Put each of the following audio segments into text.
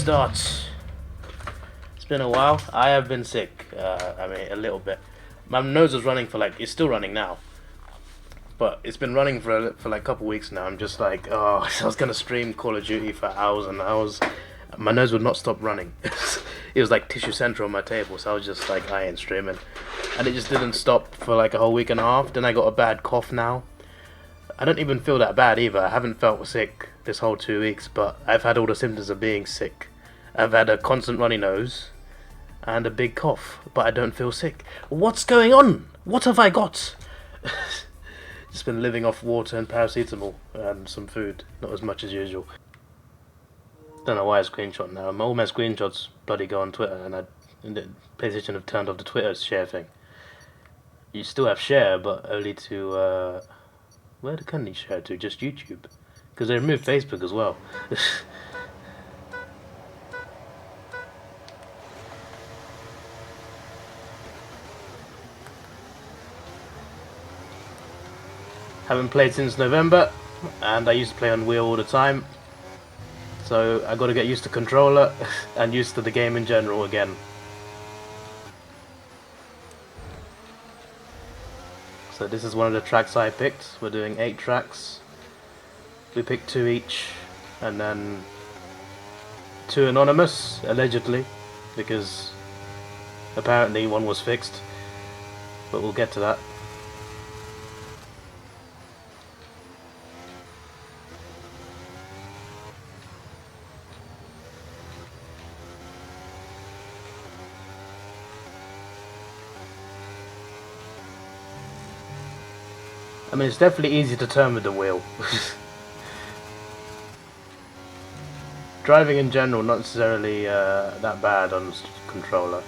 start. It's been a while. I have been sick. I mean, a little bit. My nose was running for like, it's still running now, but it's been running for like a couple weeks now. I'm just like, oh, I was gonna stream Call of Duty for hours and hours. My nose would not stop running. It was like tissue central on my table, so I was just like, I ain't streaming, and it just didn't stop for like a whole week and a half. Then I got a bad cough now. I don't even feel that bad either. I haven't felt sick this whole 2 weeks, but I've had all the symptoms of being sick. I've had a constant runny nose and a big cough, but I don't feel sick. What's going on? What have I got? Just been living off water and paracetamol and some food, not as much as usual. Don't know why I screenshot now. All my screenshots bloody go on Twitter, and the PlayStation have turned off the Twitter share thing. You still have share, but only to where can you share to? Just YouTube, because they removed Facebook as well. Haven't played since November, and I used to play on Wii all the time. So I got to get used to controller and used to the game in general again. So this is one of the tracks I picked. We're doing 8 tracks. We picked 2 each, and then 2 anonymous, allegedly, because apparently one was fixed. But we'll get to that. I mean, it's definitely easy to turn with the wheel. Driving in general, not necessarily that bad on controller.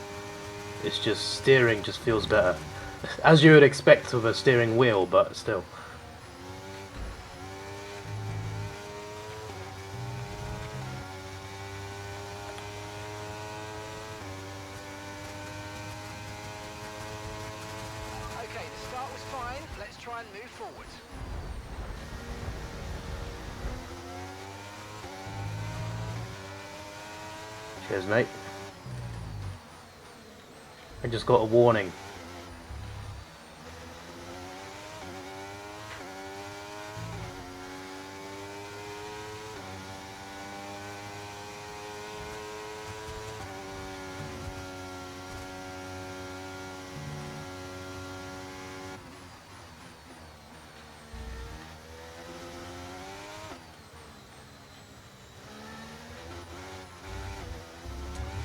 It's just steering just feels better. As you would expect with a steering wheel, but still. Okay, the start was fine. Let's try and move forward. Cheers, mate. I just got a warning.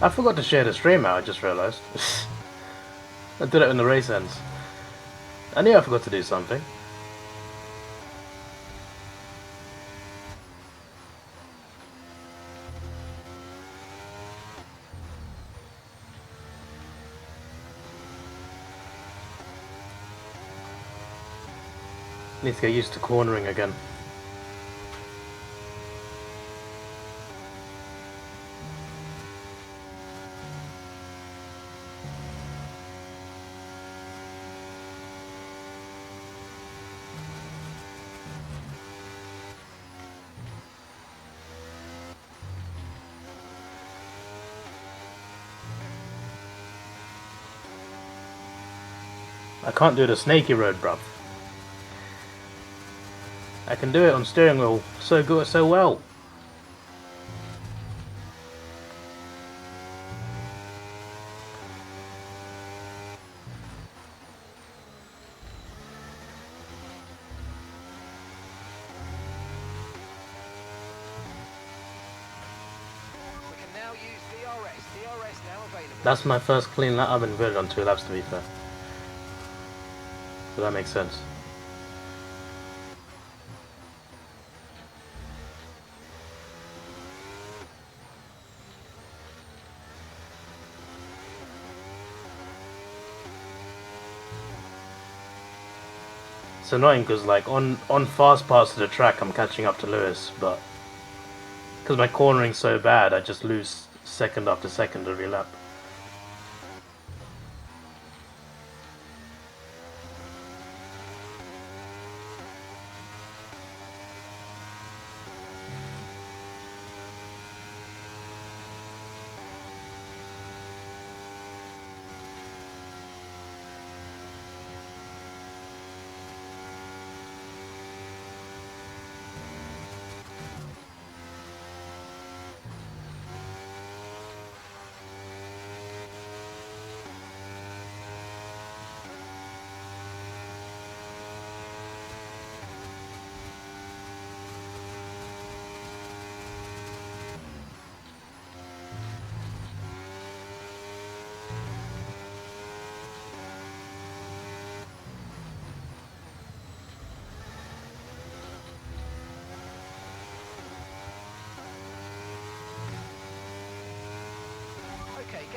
I forgot to share the stream out, I just realised. I did it in the race ends. I knew I forgot to do something. Need to get used to cornering again. I can't do the snaky road, bruv. I can do it on steering wheel so good, so well. We can now use DRS. DRS now available. That's my first clean lap. I've been good on 2 laps, to be fair. So that makes sense. It's annoying because like on fast parts of the track I'm catching up to Lewis, but because my cornering's so bad I just lose second after second every lap.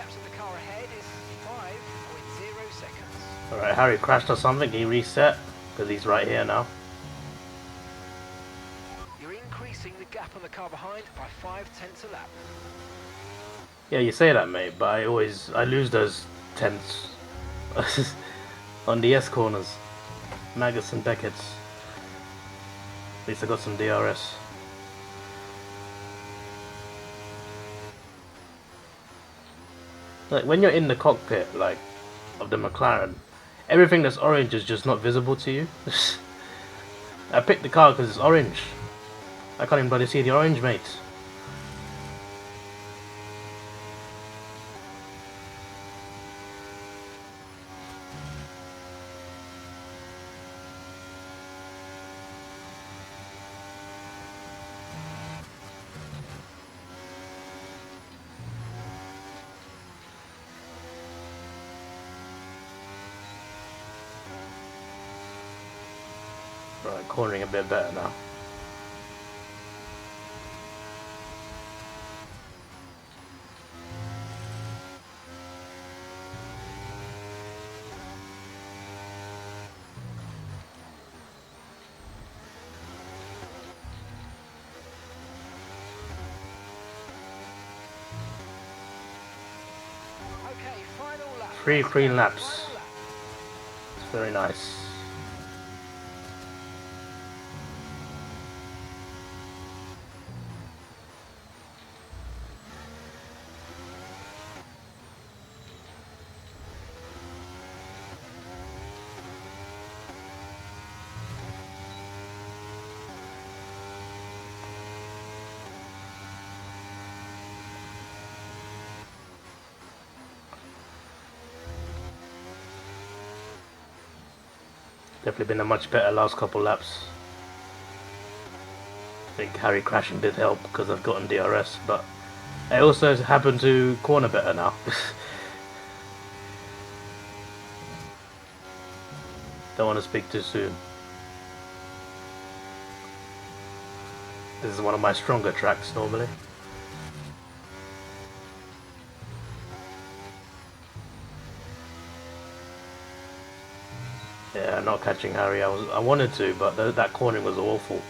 gap to the car ahead is 5.0 seconds. Alright, Harry crashed or something. He reset because he's right here now. You're increasing the gap on the car behind by 0.5 a lap. Yeah, you say that, mate, but I lose those tenths on the S corners. Maggots and Beckett's. At least I got some DRS. Like when you're in the cockpit, like of the McLaren, everything that's orange is just not visible to you. I picked the car because it's orange. I can't even bloody see the orange, mate. Right, cornering a bit better now. Okay, final lap. Three clean laps. Final lap. It's very nice. Definitely been a much better last couple laps. I think Harry crashing did help because I've gotten DRS, but I also happen to corner better now. Don't want to speak too soon. This is one of my stronger tracks normally. Yeah, not catching Harry. I wanted to, but that cornering was awful.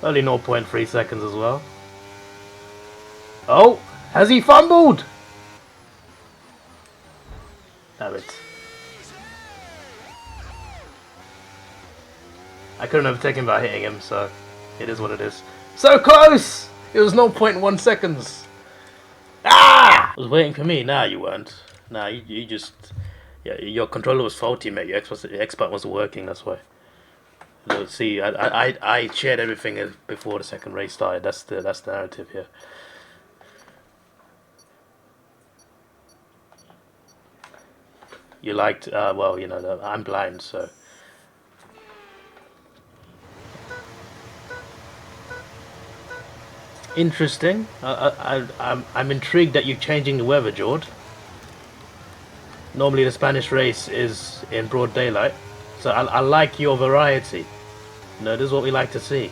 Only 0.3 seconds as well. Oh, has he fumbled? Damn it. I couldn't overtake him by hitting him, so it is what it is. So close! It was 0.1 seconds. Ah! Was waiting for me. Nah, you weren't. Nah, you just... Yeah, your controller was faulty, mate. Your X button wasn't working, that's why. So, see, I shared everything before the second race started. That's the narrative here. You liked... well, you know, I'm blind, so... Interesting. I'm intrigued that you're changing the weather, Jord. Normally the Spanish race is in broad daylight, so I like your variety. You know, this is what we like to see.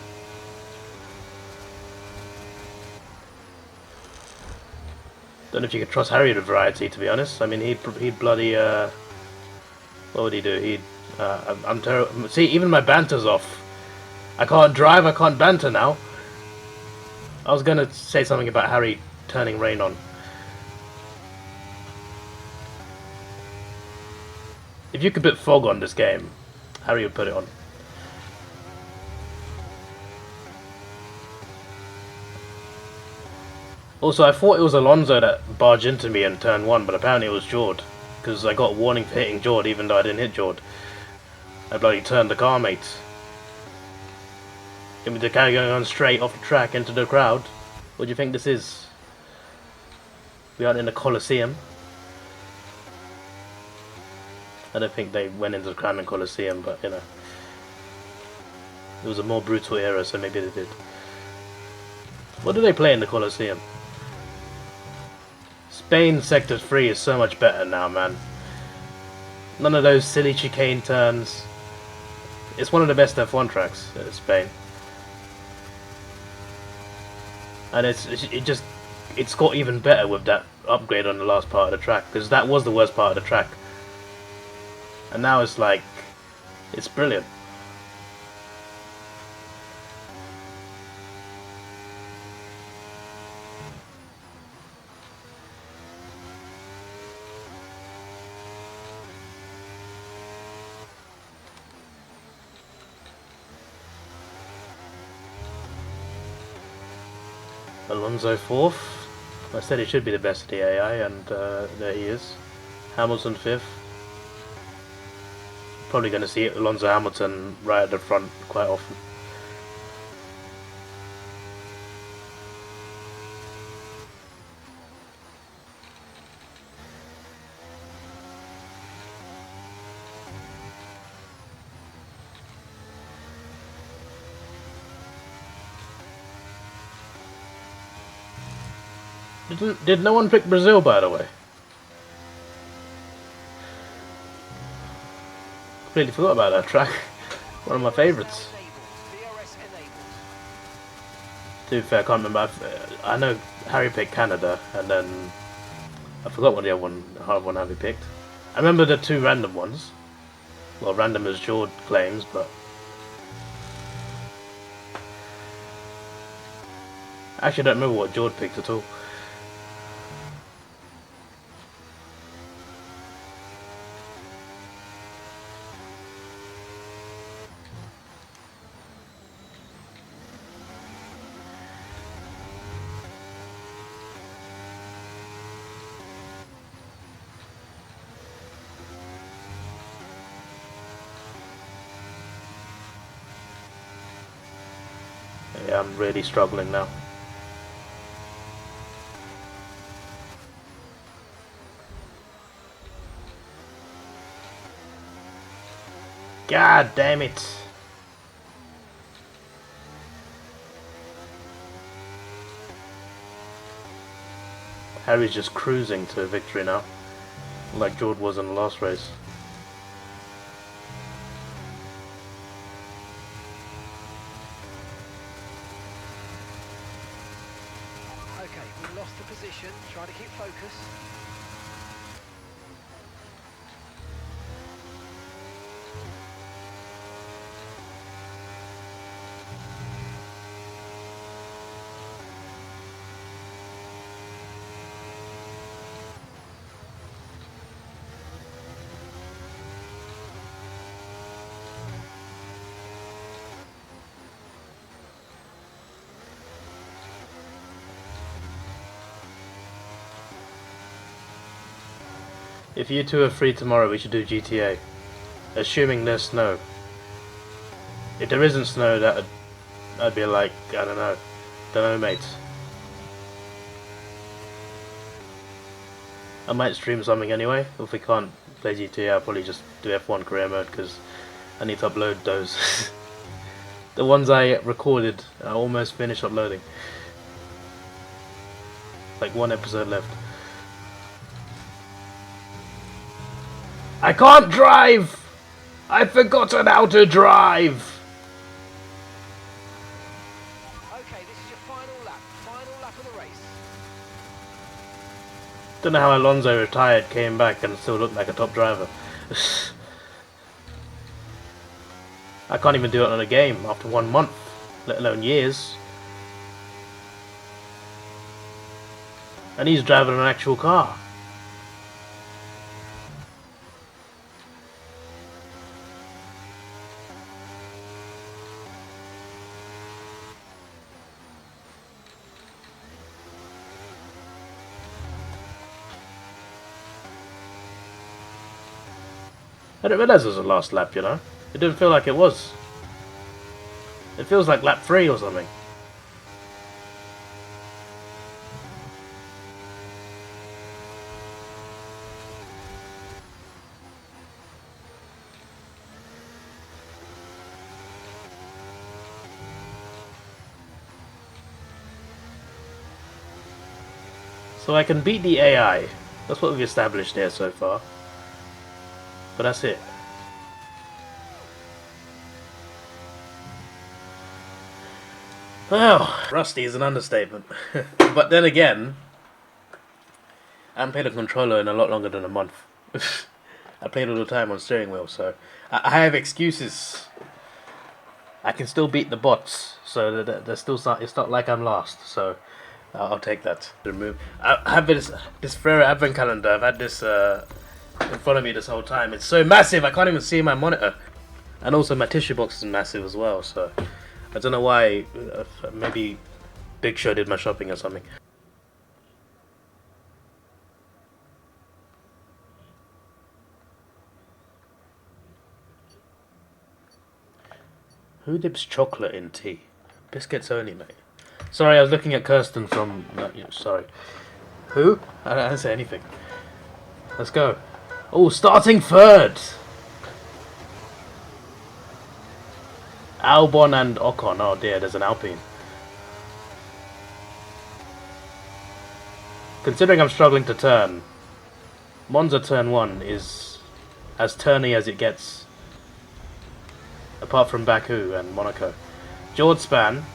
Don't know if you can trust Harry with variety, to be honest. I mean, he'd bloody what would he do? I'm terrible. See, even my banter's off. I can't drive. I can't banter now. I was gonna say something about Harry turning rain on. If you could put fog on this game, Harry would put it on. Also, I thought it was Alonso that barged into me in turn 1, but apparently it was Jord. Because I got a warning for hitting Jord, even though I didn't hit Jord. I bloody turned the car, mate. Give me the car going on straight off the track into the crowd. What do you think this is? We aren't in the Colosseum. I don't think they went into the Crown and Colosseum, but you know. It was a more brutal era, so maybe they did. What do they play in the Colosseum? Spain Sector 3 is so much better now, man. None of those silly chicane turns. It's one of the best F1 tracks in Spain. and it's got even better with that upgrade on the last part of the track, because that was the worst part of the track, and now it's like it's brilliant. Alonso fourth. I said he should be the best of the AI, and there he is. Hamilton fifth. Probably going to see Alonso Hamilton right at the front quite often. Did no one pick Brazil, by the way? Completely forgot about that track. One of my favourites. To be fair, I can't remember. I know Harry picked Canada, and then I forgot what the other one Harry picked. I remember the two random ones. Well, random as George claims, but I actually don't remember what George picked at all. Yeah, I'm really struggling now. God damn it! Harry's just cruising to victory now, like George was in the last race. Okay, we lost the position. Try to keep focus. If you two are free tomorrow, we should do GTA. Assuming there's snow. If there isn't snow, I'd be like, I don't know, mate. I might stream something anyway. If we can't play GTA, I'll probably just do F1 career mode, because I need to upload those. The ones I recorded, I almost finished uploading. Like one episode left. I can't drive! I've forgotten how to drive! Okay, this is your final lap of the race. Don't know how Alonso retired, came back and still looked like a top driver. I can't even do it on a game after 1 month, let alone years. And he's driving an actual car. I didn't realise it was the last lap, you know? It didn't feel like it was. It feels like lap 3 or something. So I can beat the AI. That's what we've established here so far. But that's it. Well, rusty is an understatement. But then again, I haven't played a controller in a lot longer than a month. I played all the time on steering wheel, so I have excuses. I can still beat the bots, so there's still it's not like I'm lost. So I'll take that. Remove. I have this Frere advent calendar. I've had this in front of me this whole time. It's so massive I can't even see my monitor, and also my tissue box is massive as well. So I don't know why. Maybe Big Show did my shopping or something. Who dips chocolate in tea? Biscuits only, mate. Sorry, I was looking at Kirsten from. Sorry. Who? I didn't say anything. Let's go. Oh, starting third! Albon and Ocon. Oh dear, there's an Alpine. Considering I'm struggling to turn, Monza turn 1 is as turny as it gets. Apart from Baku and Monaco. George Span.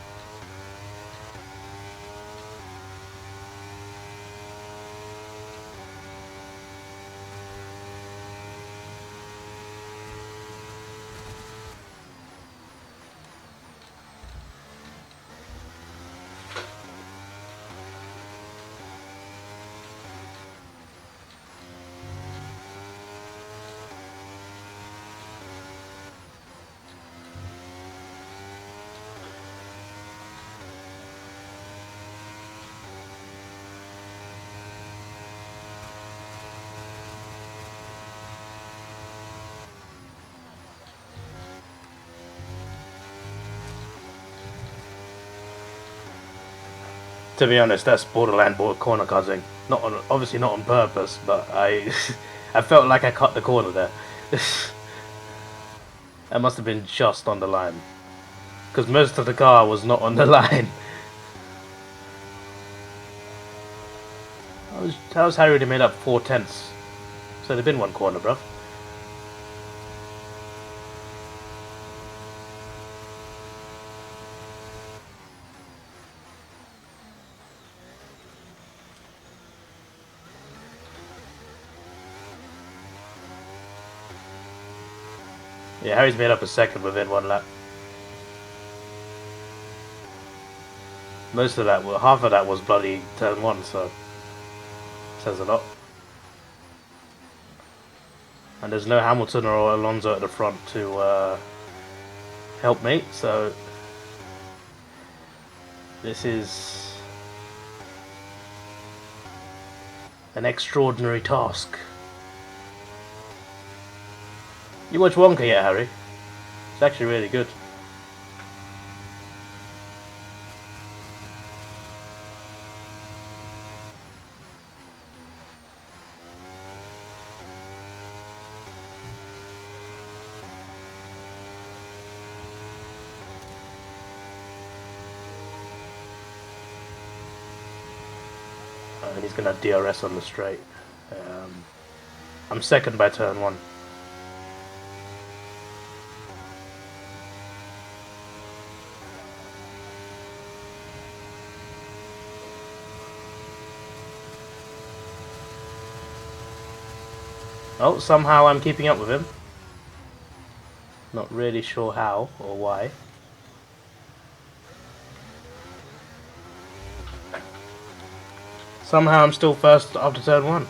To be honest, that's borderline corner causing. Not on, obviously not on purpose, but I I felt like I cut the corner there. That must have been just on the line, because most of the car was not on the line. How's Harry already made up 4/10? So there'd been one corner, bruv. Yeah, Harry's made up a second within one lap. Most of that, well, half of that was bloody turn 1, so says a lot. And there's no Hamilton or Alonso at the front to help me, so this is an extraordinary task. You watch Wonka yet, Harry? It's actually really good. And he's gonna have DRS on the straight. I'm second by turn 1. Oh, somehow I'm keeping up with him. Not really sure how or why. Somehow I'm still first after turn 1.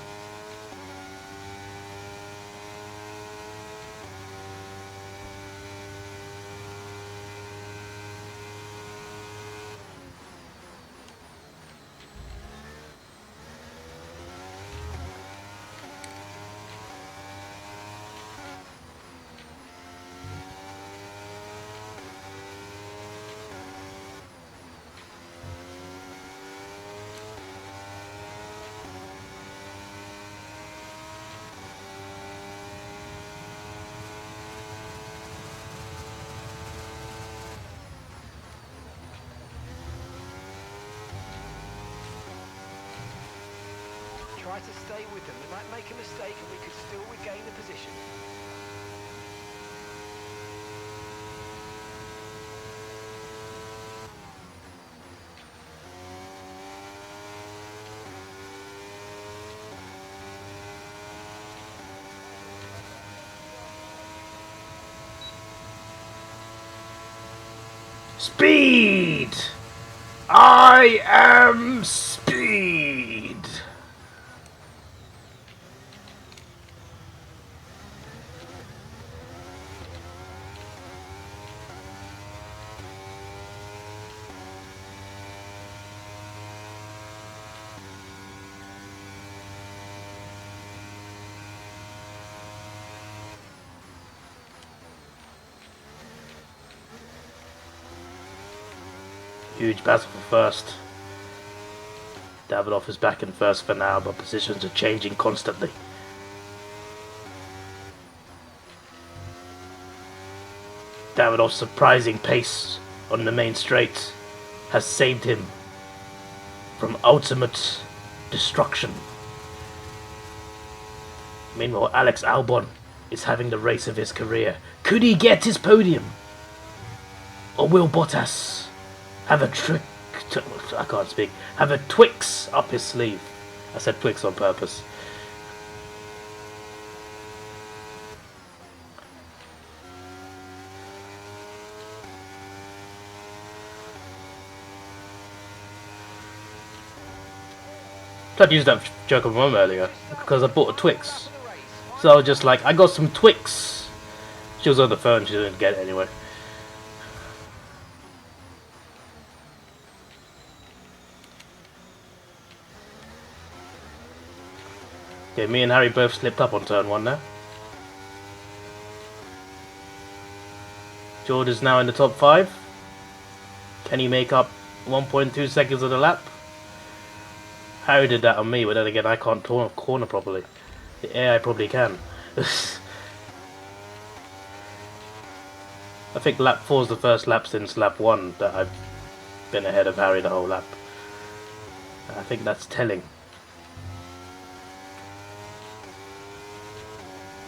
Try to stay with them. They might make a mistake and we could still regain the position. Speed! I am speed! Huge battle for first. Davidoff is back in first for now, but positions are changing constantly. Davidoff's surprising pace on the main straight has saved him from ultimate destruction. Meanwhile, Alex Albon is having the race of his career. Could he get his podium? Or will Bottas have a I can't speak. Have a Twix up his sleeve? I said Twix on purpose. Tried to use that joke of my mum earlier because I bought a Twix. So I was just like, I got some Twix. She was on the phone, she didn't get it anyway. Okay, me and Harry both slipped up on turn 1 now. George is now in the top 5. Can he make up 1.2 seconds of the lap? Harry did that on me, but then again I can't turn off corner properly. The AI probably can. I think lap 4 is the first lap since lap 1 that I've been ahead of Harry the whole lap. I think that's telling.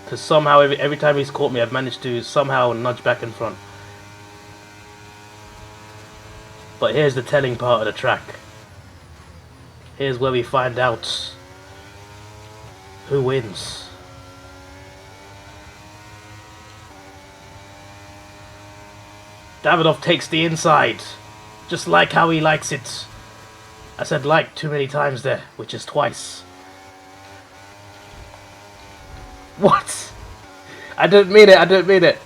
Because somehow every time he's caught me, I've managed to somehow nudge back in front. But here's the telling part of the track. Here's where we find out who wins. Davidoff takes the inside, just like how he likes it. I said like too many times there, which is twice. What? I didn't mean it, I didn't mean it.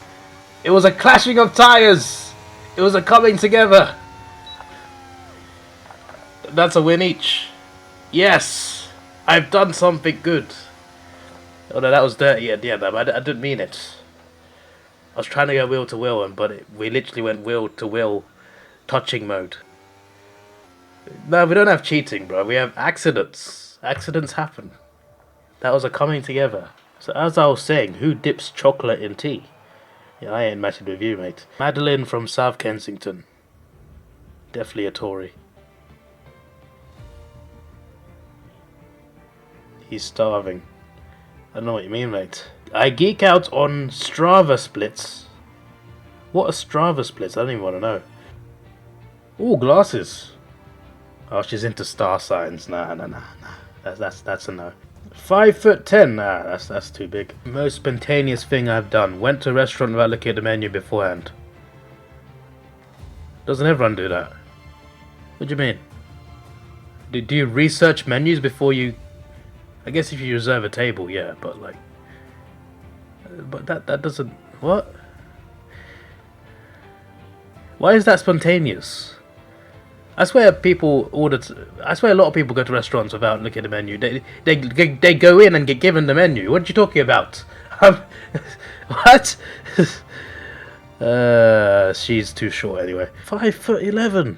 It was a clashing of tires. It was a coming together. That's a win each. Yes, I've done something good. Oh no, that was dirty at the end. I didn't mean it. I was trying to go wheel to wheel, but we literally went wheel to wheel touching mode. No, we don't have cheating, bro. We have accidents. Accidents happen. That was a coming together. So as I was saying, who dips chocolate in tea? Yeah, I ain't messing with you, mate. Madeline from South Kensington. Definitely a Tory. He's starving. I don't know what you mean, mate. I geek out on Strava splits. What are Strava splits? I don't even want to know. Ooh, glasses. Oh, she's into star signs. Nah. That's a no. 5'10". Nah, that's too big. Most spontaneous thing I've done. Went to a restaurant without looking at the menu beforehand. Doesn't everyone do that? What do you mean? Do you research menus before you? I guess if you reserve a table, yeah, but like, but that doesn't. What? Why is that spontaneous? I swear people order. I swear a lot of people go to restaurants without looking at the menu. They go in and get given the menu. What are you talking about? What? She's too short anyway. 5'11".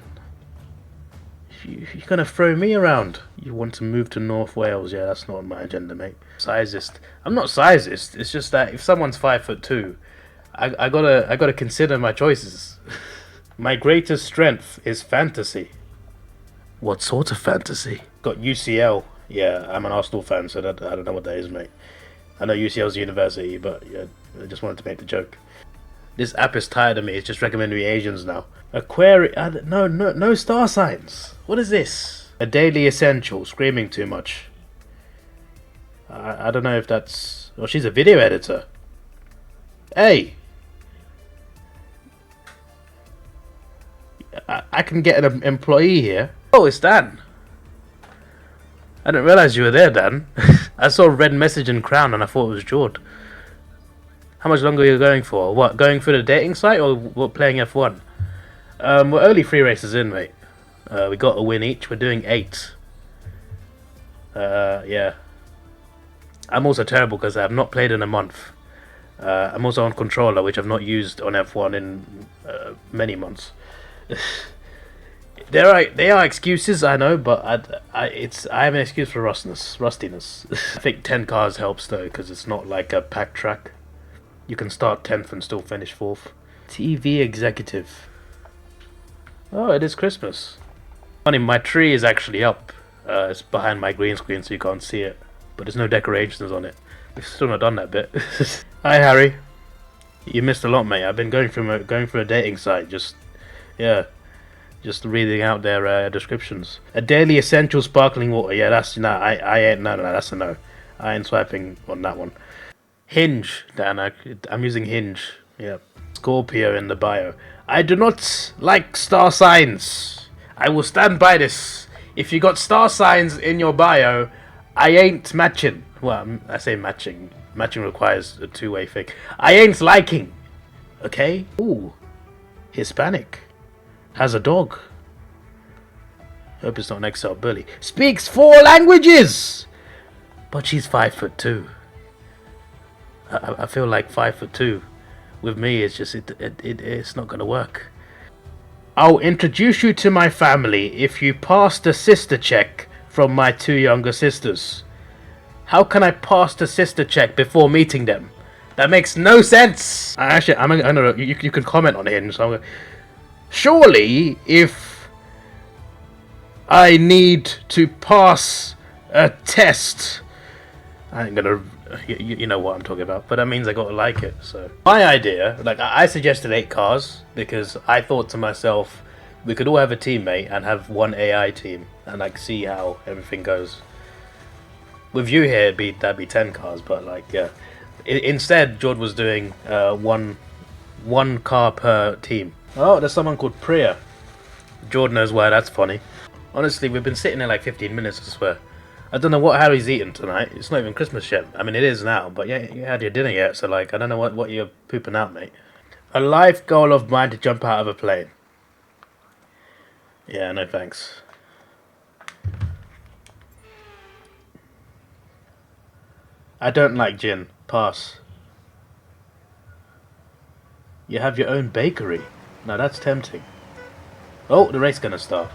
You're gonna throw me around. You want to move to North Wales? Yeah, that's not on my agenda, mate. Sizist. I'm not sizist. It's just that if someone's 5'2", I gotta consider my choices. My greatest strength is fantasy. What sort of fantasy? Got UCL. Yeah, I'm an Arsenal fan, so I don't know what that is, mate. I know UCL's a university, but yeah, I just wanted to make the joke. This app is tired of me. It's just recommending me Asians now. No star signs. What is this? A daily essential. Screaming too much. I don't know if that's. Oh, she's a video editor. Hey. I can get an employee here. Oh, it's Dan. I didn't realize you were there, Dan. I saw a red message in Crown and I thought it was Jord. How much longer are you going for? What, going through the dating site or what, playing F1? We're only 3 races in, mate. We got a win each. We're doing 8. Yeah. I'm also terrible because I have not played in a month. I'm also on controller, which I've not used on F1 in many months. They are excuses, I know, but I have an excuse for rustiness. I think 10 cars helps though, because it's not like a packed track. You can start 10th and still finish 4th. TV executive. Oh, it is Christmas. Funny, my tree is actually up. It's behind my green screen, so you can't see it. But there's no decorations on it. We've still not done that bit. Hi, Harry. You missed a lot, mate. I've been going through a dating site. Just reading out their descriptions. A daily essential sparkling water. Yeah, that's no. I ain't no. That's a no. I ain't swiping on that one. Hinge, Dan. I'm using Hinge. Yeah. Scorpio in the bio. I do not like star signs. I will stand by this. If you got star signs in your bio, I ain't matching. Well, I say matching. Matching requires a two-way thing. I ain't liking. Okay? Ooh. Hispanic. Has a dog. Hope it's not an XL bully. Speaks 4 languages! But she's 5'2". I feel like 5'2". With me, it's just it's not gonna work. I'll introduce you to my family if you pass the sister check from my 2 younger sisters. How can I pass the sister check before meeting them? That makes no sense. Actually, I know you can comment on it. So surely, if I need to pass a test, I ain't gonna. You know what I'm talking about, but that means I gotta like it. So my idea, like I suggested 8 cars because I thought to myself, we could all have a teammate and have one AI team and like see how everything goes. With you here, that'd be 10 cars, but like yeah. Instead, Jord was doing one car per team. Oh, there's someone called Priya. Jord knows why that's funny. Honestly, we've been sitting there like 15 minutes, I swear. I don't know what Harry's eating tonight. It's not even Christmas yet. I mean, it is now, but yeah, you had your dinner yet, so like, I don't know what you're pooping out, mate. A life goal of mine to jump out of a plane. Yeah, no thanks. I don't like gin. Pass. You have your own bakery. Now that's tempting. Oh, the race's gonna start.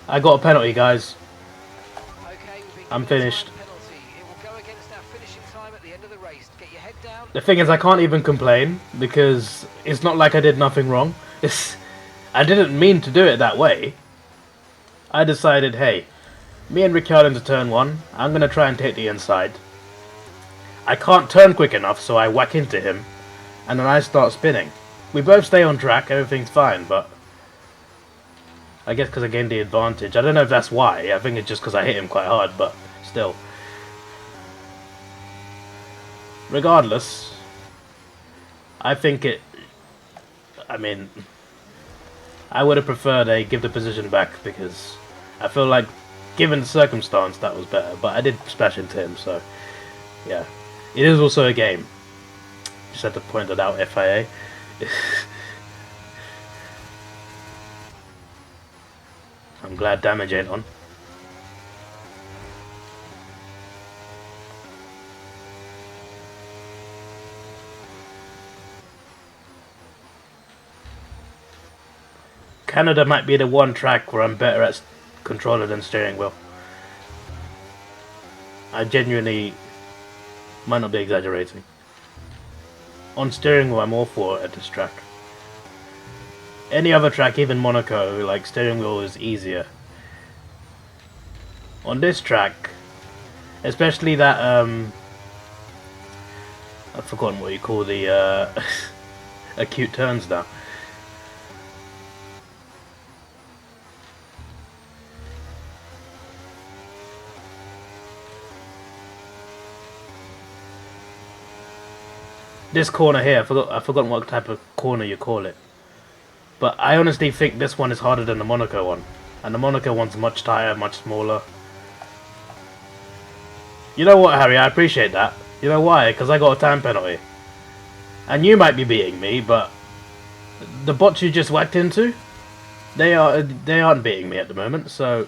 I got a penalty, guys. Okay, I'm finished. penalty. It will go against our finishing time at the end of the race. Get your head down. The thing is, I can't even complain because it's not like I did nothing wrong. I didn't mean to do it that way. I decided, hey, me and Ricciardo into turn 1. I'm gonna try and take the inside. I can't turn quick enough, so I whack into him, and then I start spinning. We both stay on track, everything's fine, but I guess because I gained the advantage. I don't know if that's why. I think it's just because I hit him quite hard, but still. Regardless, I think I mean, I would have preferred they give the position back because I feel like, given the circumstance, that was better. But I did splash into him, so yeah. It is also a game. Just had to point it out, FIA. I'm glad damage ain't on. Canada might be the one track where I'm better at controller than steering wheel. I genuinely might not be exaggerating. On steering wheel, I'm all for it at this track. Any other track, even Monaco, like steering wheel is easier. On this track, especially that I've forgotten what you call the acute turns now. This corner here, I forgot what type of corner you call it. But I honestly think this one is harder than the Monaco one. And the Monaco one's much tighter, much smaller. You know what, Harry? I appreciate that. You know why? Because I got a time penalty. And you might be beating me, but the bots you just whacked into, they aren't beating me at the moment. So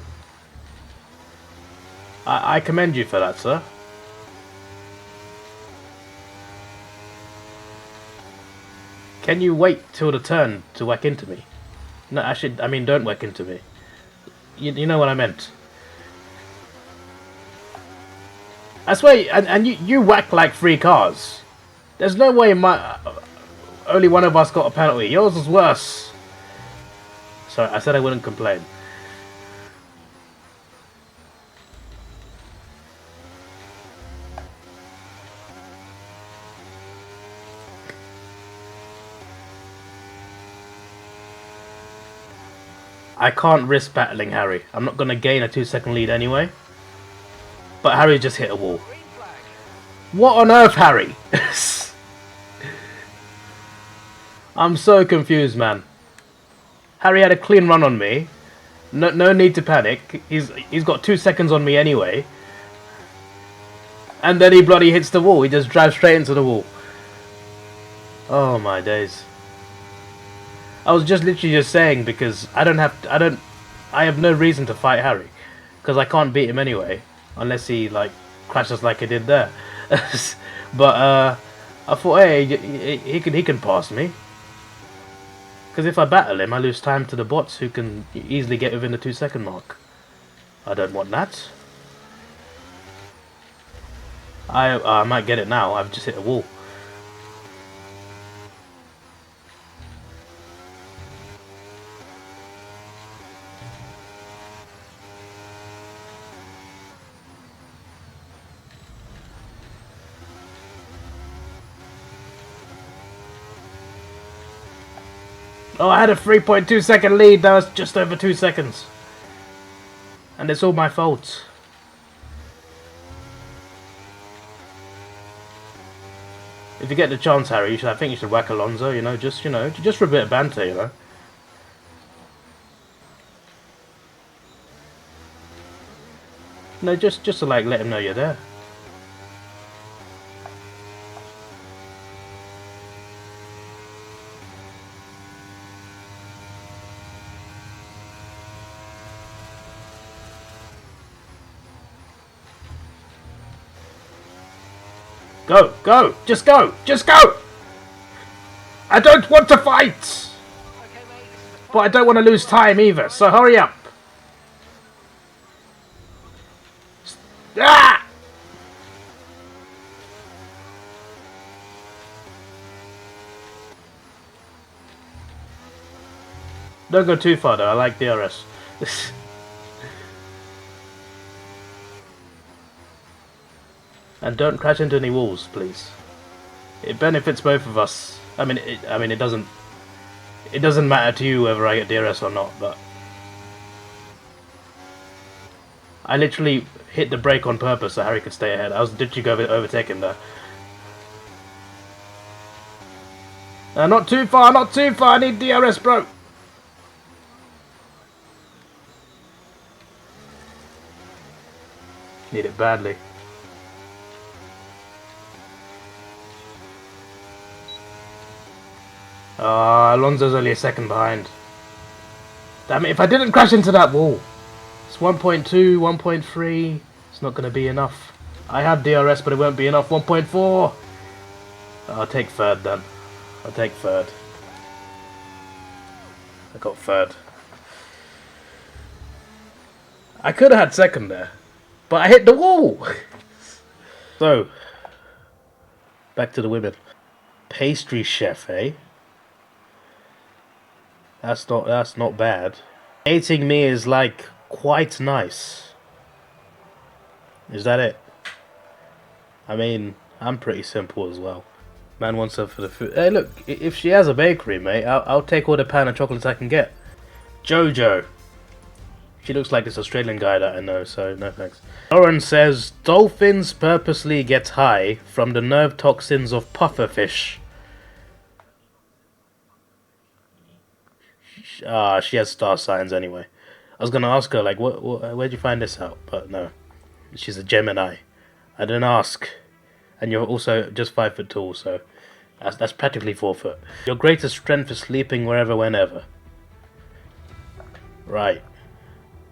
I commend you for that, sir. Can you wait till the turn to whack into me? No, actually, I mean, don't whack into me. You know what I meant. I swear, and you whack like 3 cars. There's no way only one of us got a penalty. Yours was worse. Sorry, I said I wouldn't complain. I can't risk battling Harry. I'm not going to gain a 2-second lead anyway. But Harry just hit a wall. Green flag. What on earth, Harry? I'm so confused, man. Harry had a clean run on me. No need to panic. He's got 2 seconds on me anyway. And then he bloody hits the wall. He just drives straight into the wall. Oh my days. I was just literally just saying because I have no reason to fight Harry because I can't beat him anyway unless he like crashes like he did there. But I thought, hey, he can pass me because if I battle him, I lose time to the bots who can easily get within the 2-second mark. I don't want that. I might get it now. I've just hit a wall. Oh, I had a 3.2-second lead. That was just over 2 seconds. And it's all my fault. If you get the chance, Harry, I think you should whack Alonso, just for a bit of banter, No, just to like let him know you're there. Go, go, just go, just go! I don't want to fight! Okay, mate, this is the But I don't want to lose time either, so hurry up! Ah! Don't go too far though, I like DRS. And don't crash into any walls, please. It benefits both of us. I mean, it doesn't matter to you whether I get DRS or not, but I literally hit the brake on purpose so Harry could stay ahead. I was literally overtaken there. Not too far, not too far. I need DRS, bro. Need it badly. Alonso's only a second behind. Damn it, if I didn't crash into that wall. It's 1.2, 1.3. It's not going to be enough. I have DRS, but it won't be enough. 1.4. I'll take third then. I'll take third. I got third. I could have had second there, but I hit the wall. So, back to the women. Pastry chef, eh? That's not bad. Hating me is like quite nice. Is that it? I mean, I'm pretty simple as well. Man wants her for the food. Hey, look, if she has a bakery, mate, I'll take all the pan of chocolates I can get. Jojo. She looks like this Australian guy that I know, so no thanks. Lauren says, dolphins purposely get high from the nerve toxins of pufferfish. She has star signs anyway. I was gonna ask her like, where'd you find this out? But no, she's a Gemini. I didn't ask. And you're also just 5 foot tall, so that's practically 4 foot. Your greatest strength is sleeping wherever, whenever. Right.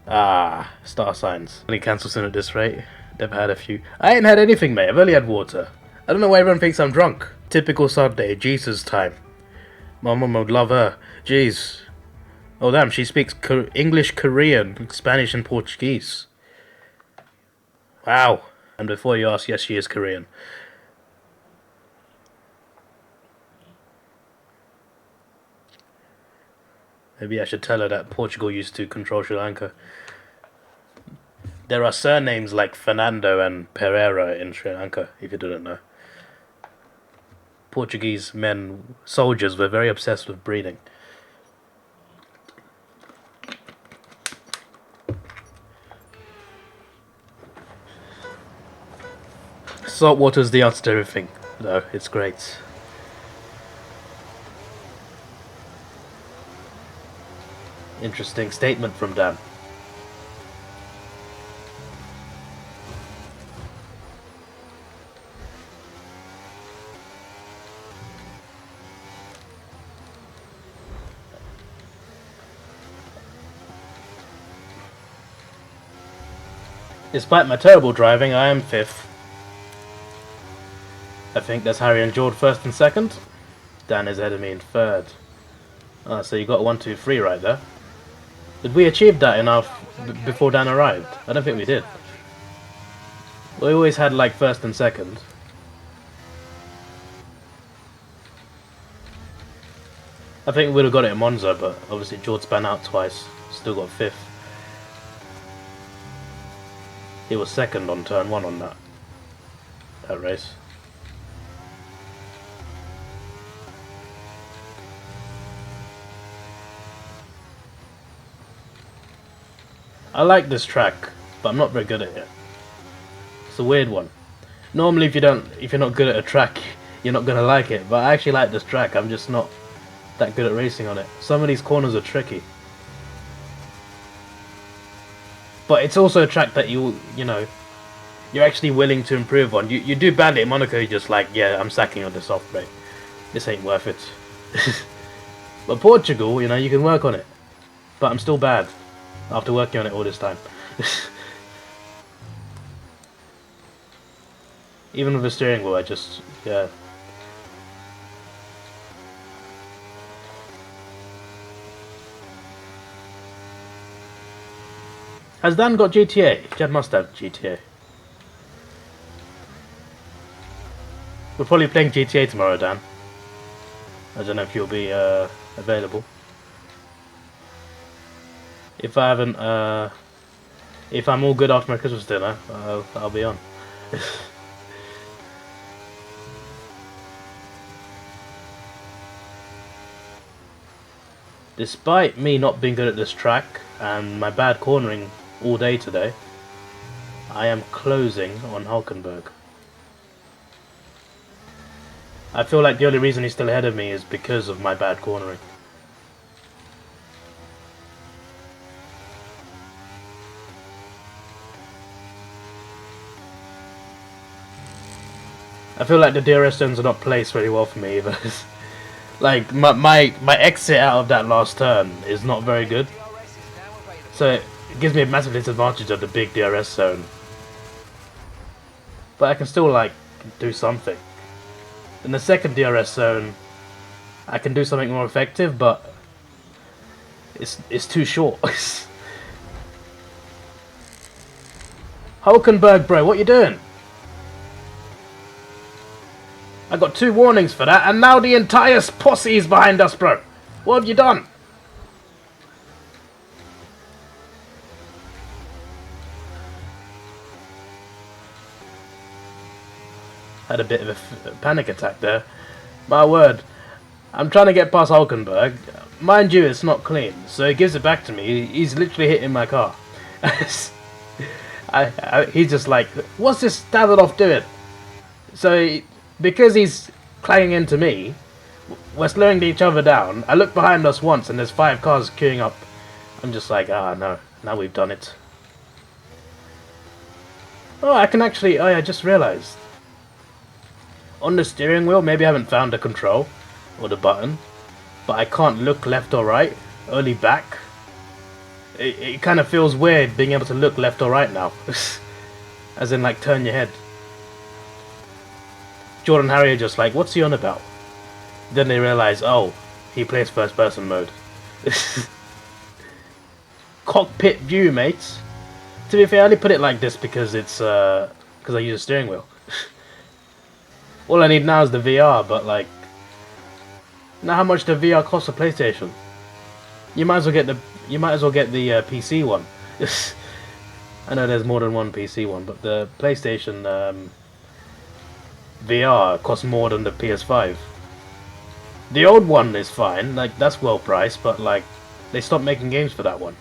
Star signs. Only cancel soon at this rate. Never had a few. I ain't had anything, mate. I've only had water. I don't know why everyone thinks I'm drunk. Typical Sunday, Jesus time. My mum would love her. Jeez. Oh damn, she speaks English, Korean, Spanish and Portuguese. Wow. And before you ask, yes, she is Korean. Maybe I should tell her that Portugal used to control Sri Lanka. There are surnames like Fernando and Pereira in Sri Lanka, if you didn't know. Portuguese men, soldiers, were very obsessed with breeding. Salt water's the answer to everything, though. It's great. Interesting statement from Dan. Despite my terrible driving, I am 5th. I think that's Harry and George 1st and 2nd. Dan is ahead of me in 3rd. So you got 1, 2, 3 right there. Did we achieve that enough before Dan arrived? I don't think we did. We always had like 1st and 2nd. I think we would have got it in Monza, but obviously George spun out twice. Still got 5th. He was 2nd on turn 1 on that race. I like this track, but I'm not very good at it. It's a weird one. Normally, if you're not good at a track, you're not gonna like it. But I actually like this track. I'm just not that good at racing on it. Some of these corners are tricky. But it's also a track that you know, you're actually willing to improve on. You do badly at Monaco, you're just like, yeah, I'm sacking on this off, mate. This ain't worth it. But Portugal, you know, you can work on it. But I'm still bad after working on it all this time. Even with the steering wheel, yeah. Has Dan got GTA? Jed must have GTA. We're probably playing GTA tomorrow, Dan. I don't know if you'll be available. If I haven't, if I'm all good after my Christmas dinner, I'll be on. Despite me not being good at this track and my bad cornering all day today, I am closing on Hulkenberg. I feel like the only reason he's still ahead of me is because of my bad cornering. I feel like the DRS zones are not placed very well for me either. Like my exit out of that last turn is not very good, so it gives me a massive disadvantage of the big DRS zone. But I can still like do something. In the second DRS zone, I can do something more effective, but it's too short. Hulkenberg, bro, what you doing? I got 2 warnings for that, and now the entire posse is behind us, bro. What have you done? Had a bit of a panic attack there. My word. I'm trying to get past Hulkenberg. Mind you, it's not clean, so he gives it back to me. He's literally hitting my car. He's just like, what's this Davidoff doing? So, because he's clanging into me, We're slowing each other down. I look behind us once and there's 5 cars queuing up. I'm just like, ah, no. Now we've done it. Oh, I can actually... Oh, yeah, I just realized. On the steering wheel, maybe I haven't found the control or the button, but I can't look left or right, only back. It kind of feels weird being able to look left or right now. As in, like, turn your head. Jordan and Harry are just like, what's he on about? Then they realize, oh, he plays first person mode. Cockpit view, mates. To be fair, I only put it like this because it's because I use a steering wheel. All I need now is the VR, but like, now how much the VR costs a PlayStation? You might as well get the PC one. I know there's more than one PC one, but the PlayStation VR costs more than the PS5. The old one is fine, like that's well priced, but like they stopped making games for that one.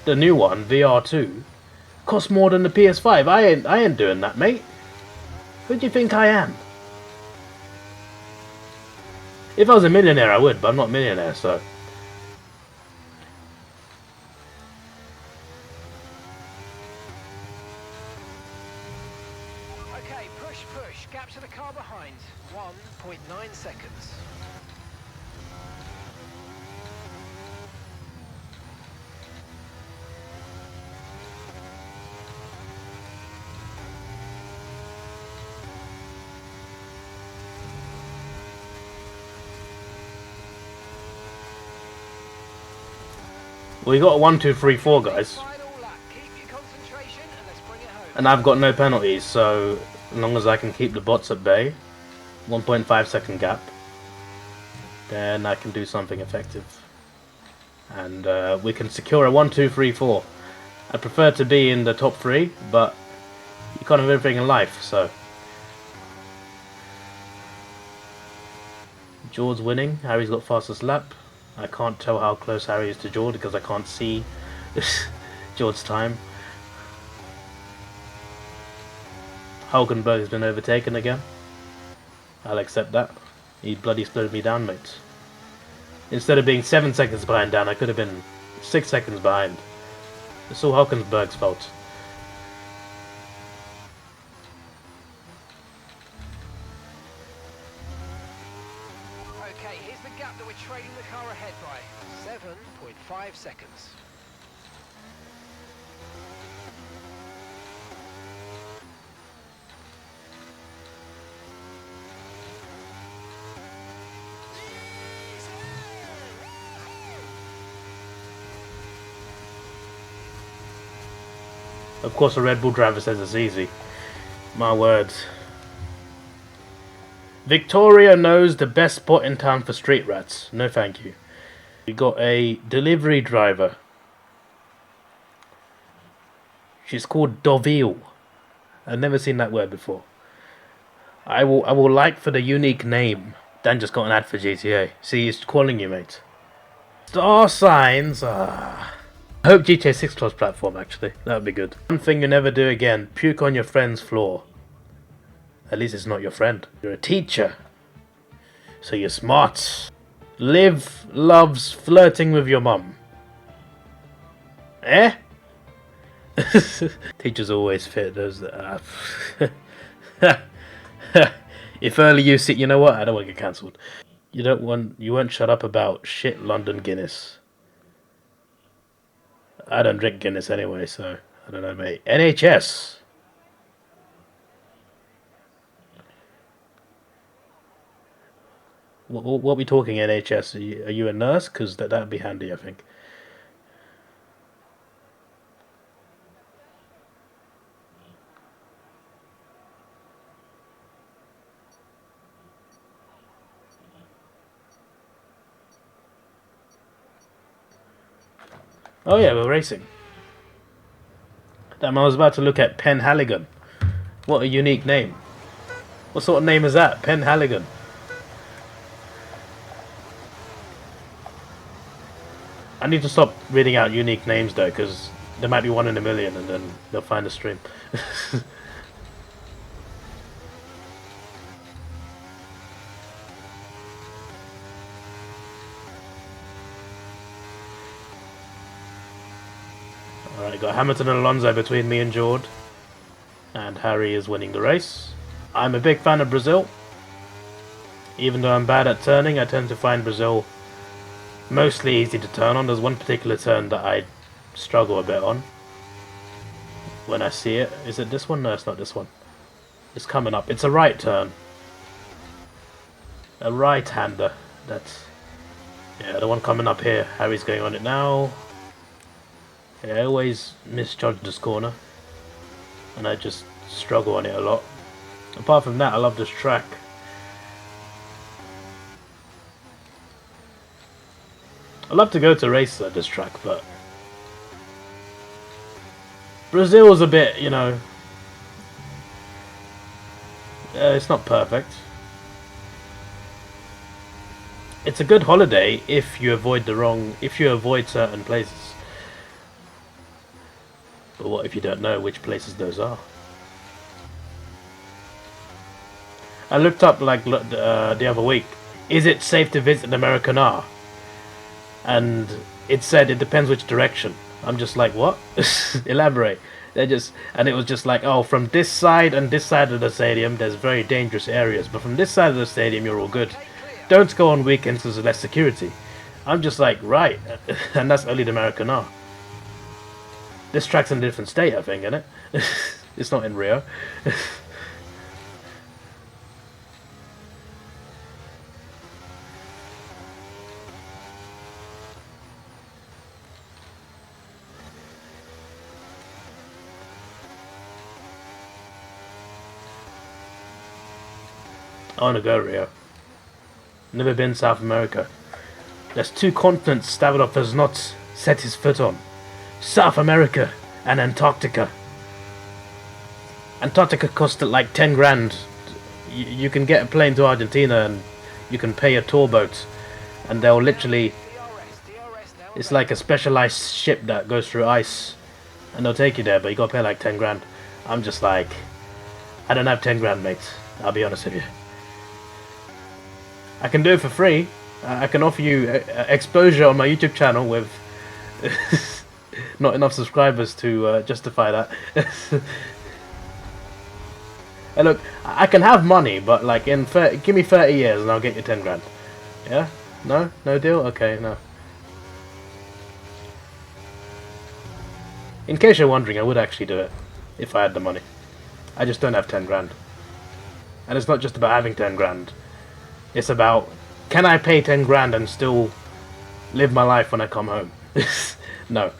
The new one, VR2, costs more than the PS5. I ain't doing that, mate. Who do you think I am? If I was a millionaire, I would, but I'm not a millionaire, so. Okay, push, push. Gap to the car behind. 1.9 seconds. We got a 1, 2, 3, 4, guys. Final lap. Keep your concentration and let's bring it home. And I've got no penalties, so as long as I can keep the bots at bay, 1.5 second gap, then I can do something effective. And we can secure a 1, 2, 3, 4. I prefer to be in the top 3, but you can't have everything in life, so. George's winning. Harry's got fastest lap. I can't tell how close Harry is to George because I can't see George's time. Hulkenberg has been overtaken again. I'll accept that. He bloody slowed me down, mate. Instead of being 7 seconds behind Dan, I could have been 6 seconds behind. It's all Hulkenberg's fault. Okay, here's the gap that we're trailing the car ahead by. 7.5 seconds. Of course, a Red Bull driver says it's easy. My words. Victoria knows the best spot in town for street rats. No thank you. We got a delivery driver. She's called Doville. I've never seen that word before. I will like for the unique name. Dan just got an ad for GTA. See, he's calling you, mate. Star signs. I hope GTA 6 cross platform, actually. That would be good. One thing you never do again. Puke on your friend's floor. At least it's not your friend. You're a teacher. So you're smart. Liv loves flirting with your mum. Eh? Teachers always fit those. If early you see, you know what? I don't want to get cancelled. You won't shut up about shit London Guinness. I don't drink Guinness anyway, so I don't know, mate. NHS. What are we talking NHS? Are you a nurse? Because that'd be handy, I think. Oh yeah, we're racing. Damn, I was about to look at Penn Halligan. What a unique name. What sort of name is that? Penn Halligan. I need to stop reading out unique names though, because there might be 1 in a million and then they'll find a stream. Alright, got Hamilton and Alonso between me and Jord. And Harry is winning the race. I'm a big fan of Brazil. Even though I'm bad at turning, I tend to find Brazil mostly easy to turn on. There's one particular turn that I struggle a bit on when I see it. Is it this one? No, it's not this one. It's coming up. It's a right turn. A right-hander. That's... yeah, the one coming up here. Harry's going on it now. Yeah, I always misjudge this corner. And I just struggle on it a lot. Apart from that, I love this track. I love to go to race at this track, but Brazil's a bit, you know, it's not perfect. It's a good holiday if you avoid certain places. But what if you don't know which places those are? I looked up like the other week, is it safe to visit the Maracanã? And it said it depends which direction. I'm just like, what? Elaborate. And it was just like, oh, from this side and this side of the stadium, there's very dangerous areas, but from this side of the stadium, you're all good. Don't go on weekends because there's less security. I'm just like, right, and that's only the Maracanã. This track's in a different state, I think, isn't it? It's not in Rio. I want to go, Rio. Never been South America. There's 2 continents Stavridov has not set his foot on. South America and Antarctica. Antarctica cost like 10 grand. You can get a plane to Argentina and you can pay a tour boat. And they'll literally... it's like a specialized ship that goes through ice. And they'll take you there, but you gotta pay like 10 grand. I'm just like... I don't have 10 grand, mate. I'll be honest with you. I can do it for free. I can offer you exposure on my YouTube channel with not enough subscribers to justify that. And look, I can have money, but like give me 30 years and I'll get you 10 grand. Yeah? No? No deal? Okay, no. In case you're wondering, I would actually do it if I had the money. I just don't have 10 grand. And it's not just about having 10 grand. It's about, can I pay 10 grand and still live my life when I come home? No.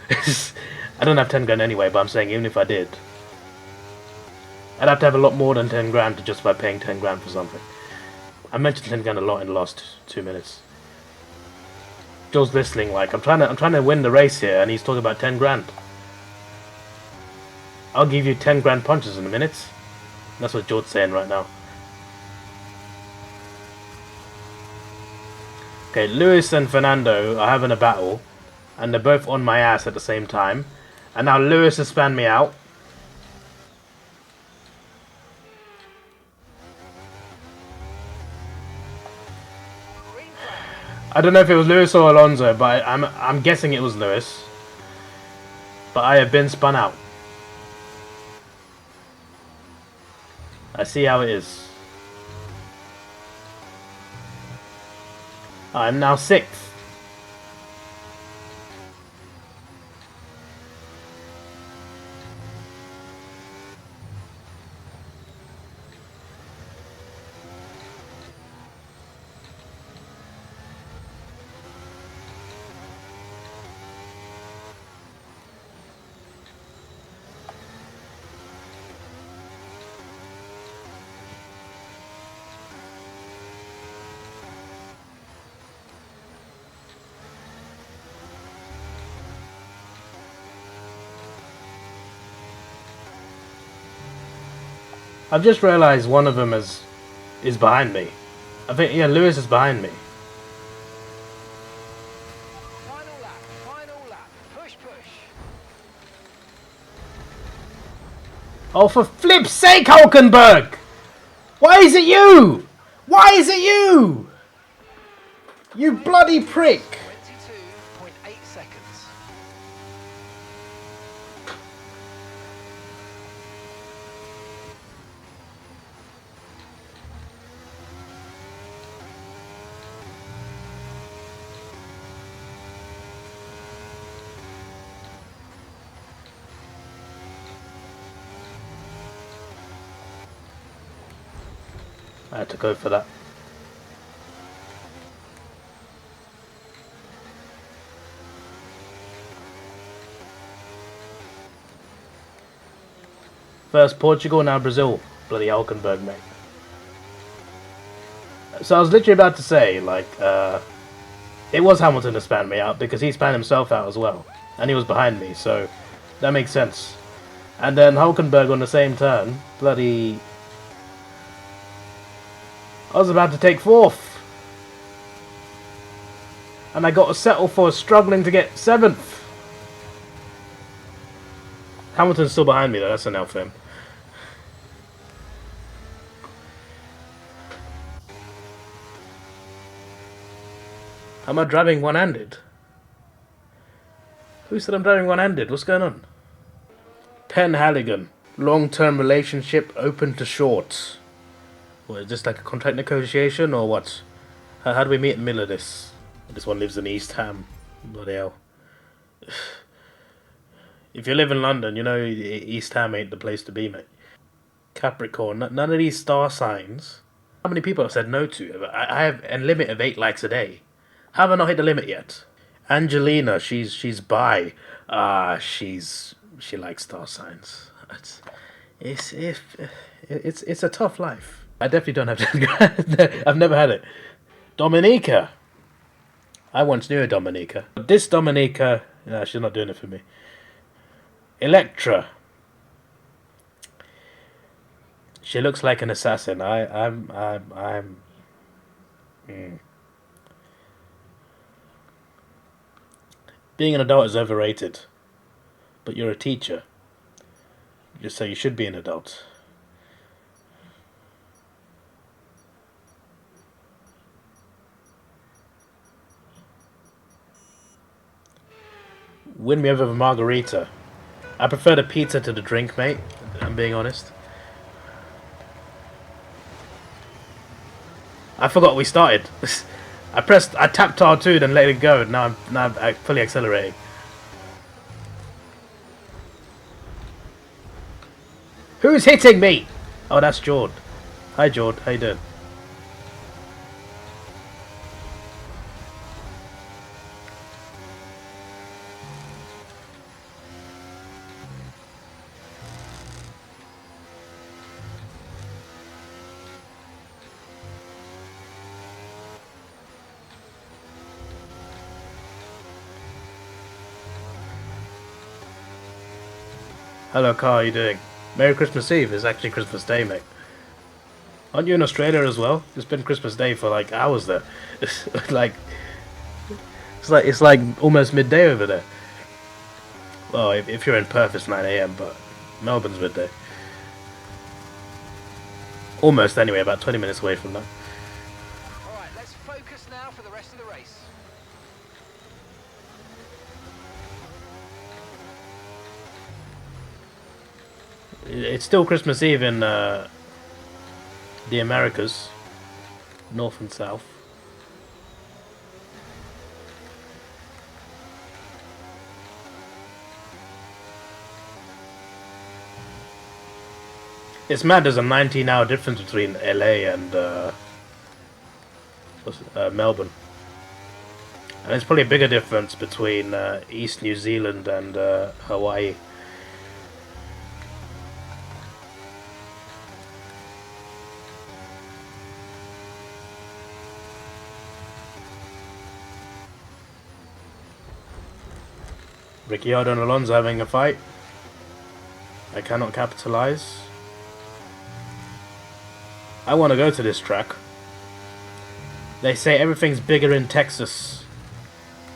I don't have 10 grand anyway, but I'm saying even if I did, I'd have to have a lot more than 10 grand to justify paying 10 grand for something. I mentioned 10 grand a lot in the last 2 minutes. Joe's listening like, I'm trying to win the race here, and he's talking about 10 grand. I'll give you 10 grand punches in a minute. That's what George's saying right now. Okay, Lewis and Fernando are having a battle, and they're both on my ass at the same time. And now Lewis has spanned me out. I don't know if it was Lewis or Alonso, but I'm guessing it was Lewis. But I have been spun out. I see how it is. I'm now 6th. I've just realised one of them is behind me. I think, yeah, Lewis is behind me. Final lap, push, push. Oh, for flip's sake, Hulkenberg! Why is it you? Why is it you? You bloody prick! 22.8 seconds. I had to go for that. First Portugal, now Brazil. Bloody Hulkenberg, mate. So I was literally about to say, like, it was Hamilton that spanned me out because he spanned himself out as well. And he was behind me, so that makes sense. And then Hulkenberg on the same turn, bloody... I was about to take fourth. And I got to settle for struggling to get seventh. Hamilton's still behind me though, that's an L for him. Am I driving one-handed? Who said I'm driving one-handed? What's going on? Penn Halligan. Long-term relationship open to short. What, is this like a contract negotiation or what? How do we meet in the middle of this? This one lives in East Ham. Bloody hell. If you live in London, you know East Ham ain't the place to be, mate. Capricorn. None of these star signs. How many people have said no to? I have a limit of 8 likes a day. How have I not hit the limit yet? Angelina, she's bi. She likes star signs. It's a tough life. I definitely don't have to. I've never had it. Dominica. I once knew a Dominica. But this Dominica, no, she's not doing it for me. Electra. She looks like an assassin. Being an adult is overrated. But you're a teacher. Just so you should be an adult. Win me over with a margarita. I prefer the pizza to the drink, mate. I'm being honest. I forgot we started. I tapped R2, then let it go. Now I'm fully accelerating. Who's hitting me? Oh, that's Jord. Hi, Jord. How you doing? Hello, Carl. How you doing? Merry Christmas Eve. It's actually Christmas Day, mate. Aren't you in Australia as well? It's been Christmas Day for like hours there. It's like almost midday over there. Well, if you're in Perth, it's 9 AM, but Melbourne's midday. Almost anyway, about 20 minutes away from that. Alright, let's focus now for the rest of the race. It's still Christmas Eve in the Americas, North and South. It's mad. There's a 19-hour difference between LA and Melbourne, and there's probably a bigger difference between East New Zealand and Hawaii. Ricciardo and Alonso having a fight. I cannot capitalize. I want to go to this track. They say everything's bigger in Texas.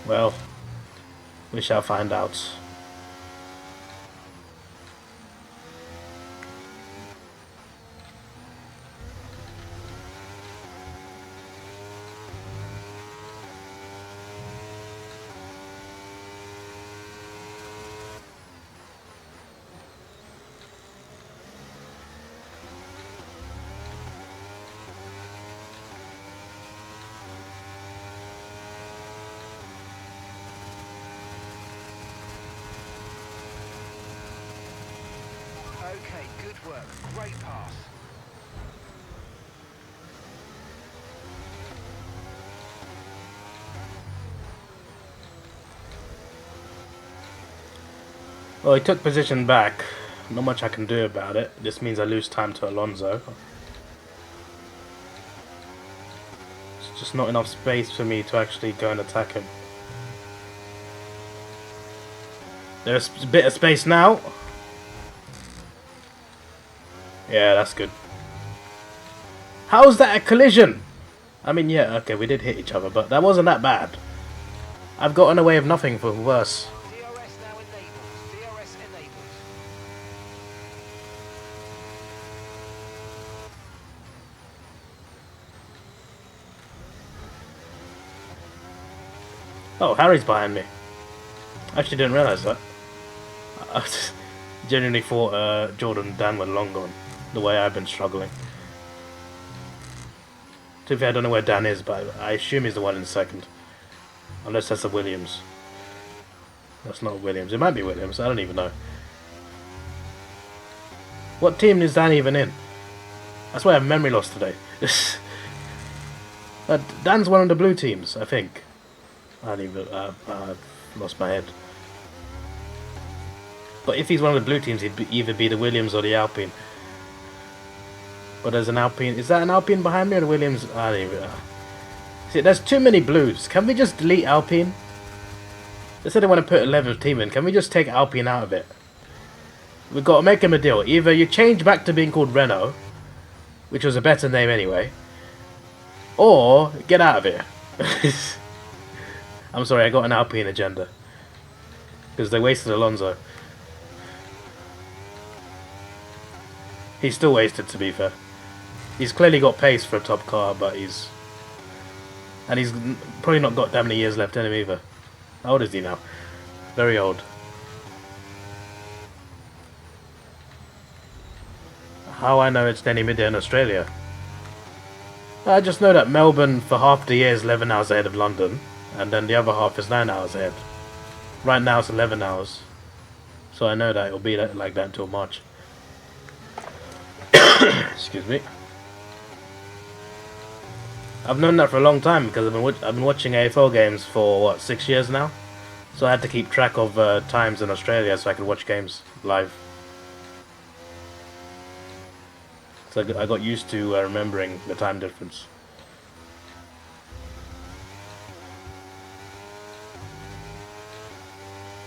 Well, we shall find out. Okay, good work. Great pass. Well, he took position back. Not much I can do about it. This means I lose time to Alonso. It's just not enough space for me to actually go and attack him. There's a bit of space now. Yeah, that's good. How's that a collision? I mean, yeah, okay, we did hit each other, but that wasn't that bad. I've gotten away with nothing for worse. DRS now enabled. DRS enabled. Oh, Harry's behind me. I actually didn't realise that. I genuinely thought Jordan and Dan were long gone, the way I've been struggling. To be fair, I don't know where Dan is, but I assume he's the one in second. Unless that's a Williams. That's not Williams. It might be Williams, I don't even know. What team is Dan even in? That's why I have memory loss today. Dan's one of the blue teams, I think. I don't even... I've lost my head. But if he's one of the blue teams, he'd either be the Williams or the Alpine. But there's an Alpine. Is that an Alpine behind me or the Williams? I don't even... See, there's too many blues. Can we just delete Alpine? They said they want to put 11th team in. Can we just take Alpine out of it? We've got to make him a deal. Either you change back to being called Renault, which was a better name anyway, or get out of here. I'm sorry, I got an Alpine agenda. Because they wasted Alonso. He's still wasted, to be fair. He's clearly got pace for a top car, but he's... And he's probably not got that many years left in him either. How old is he now? Very old. How I know it's nearly midday in Australia? I just know that Melbourne for half the year is 11 hours ahead of London, and then the other half is 9 hours ahead. Right now it's 11 hours, so I know that it'll be like that until March. Excuse me. I've known that for a long time because I've been watching AFL games for what, 6 years now. So I had to keep track of times in Australia so I could watch games live. So I got used to remembering the time difference.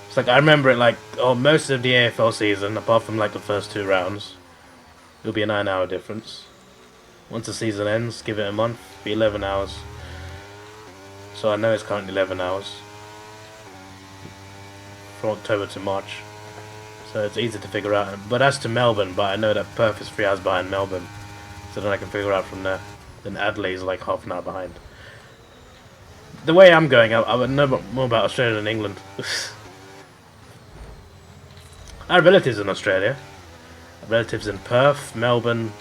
It's like I remember it like most of the AFL season, apart from like the first 2 rounds, it'll be a 9-hour difference. Once the season ends, give it a month, be 11 hours. So I know it's currently 11 hours. From October to March. So it's easy to figure out. But as to Melbourne, but I know that Perth is 3 hours behind Melbourne. So then I can figure out from there. Then Adelaide's like half an hour behind. The way I'm going, I would know more about Australia than England. I have relatives in Australia. I have relatives in Perth, Melbourne,